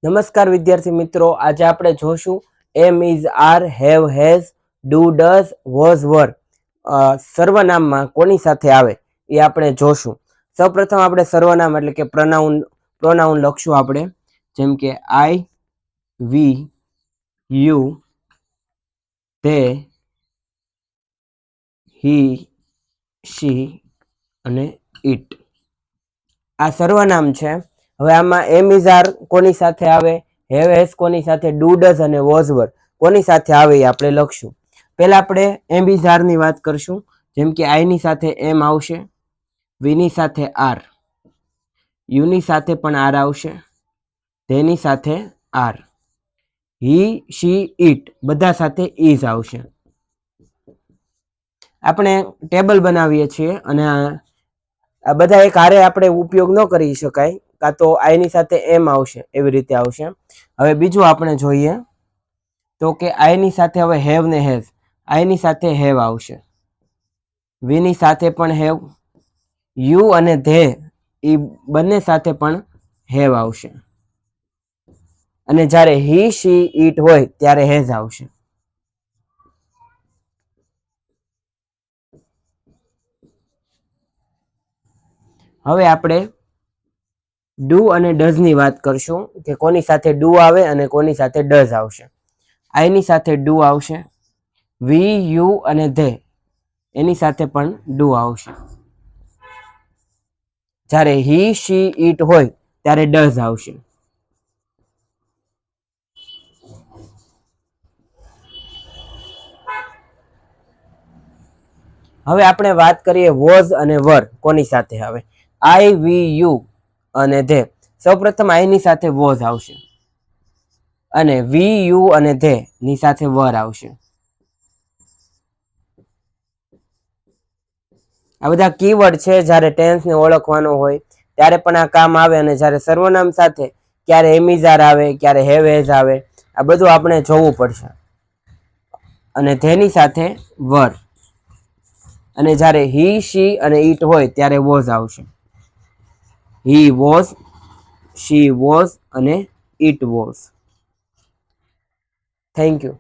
નમસ્કાર વિદ્યાર્થી મિત્રો, આજે આપણે જોશું am is are have has do does was were સર્વનામમાં કોની સાથે આવે એ આપણે જોશું. સૌપ્રથમ આપણે સર્વનામ એટલે કે પ્રોનાઉન લખશું આપણે, જેમ કે આઈ, વી, યુ, તે, હી, શી અને ઇટ. આ સર્વનામ છે. હવે આમાં એમ ઇઝ આર કોની સાથે આવે, હેવ હેઝ કોની સાથે, ડુ ડઝ અને વોઝ વર કોની સાથે આવે એ આપણે લખશું. પહેલા આપણે એમ ઇઝ આર ની વાત કરશું. જેમ કે આઈ ની સાથે એમ આવશે, વી ની સાથે આર, યુ ની સાથે પણ આર આવશે, તેની સાથે આર, હી, શી, ઇટ બધા સાથે ઇઝ આવશે. આપણે ટેબલ બનાવીએ છીએ અને આ બધા એક હારે આપણે ઉપયોગ ન કરી શકાય, કાં તો આઈની સાથે એમ આવશે, એવી રીતે આવશે. હવે બીજું આપણે જોઈએ તો કે આઈની સાથે હવે હેવ ને હેઝ, આઈની સાથે હેવ આવશે, વી ની સાથે પણ હેવ, યુ અને ધે એ બંને સાથે પણ હેવ આવશે, અને જ્યારે હી, શી, ઇટ હોય ત્યારે હેઝ આવશે. હવે આપણે ડુ અને ડઝ ની વાત કરશું કે કોની સાથે ડુ આવે અને કોની સાથે ડઝ આવશે. આઈની સાથે ડુ આવશે, વી, યુ અને ધે એની સાથે પણ ડુ આવશે. જ્યારે હી, શી, ઇટ હોય ત્યારે ડઝ આવશે. હવે આપણે વાત કરીએ વોઝ અને વર કોની સાથે આવે. આઈ, વી, યુ અને ધે. સૌપ્રથમ આઈની સાથે વોઝ આવશે અને વી, યુ અને ધે ની સાથે વર આવશે. આ બધા કીવર્ડ છે, જ્યારે ટેન્સને ઓળખવાનો હોય ત્યારે પણ આ કામ આવે, અને જ્યારે સર્વનામ સાથે ક્યારે એમ ઇઝ આર આવે, ક્યારે હેવ હેઝ આવે, આ બધું આપણે જોવું પડશે. અને ધેની સાથે વર, અને જ્યારે હી, શી અને ઇટ હોય ત્યારે વોઝ આવશે. હી વોઝ, શી વોઝ અને ઇટ વોઝ. Thank you.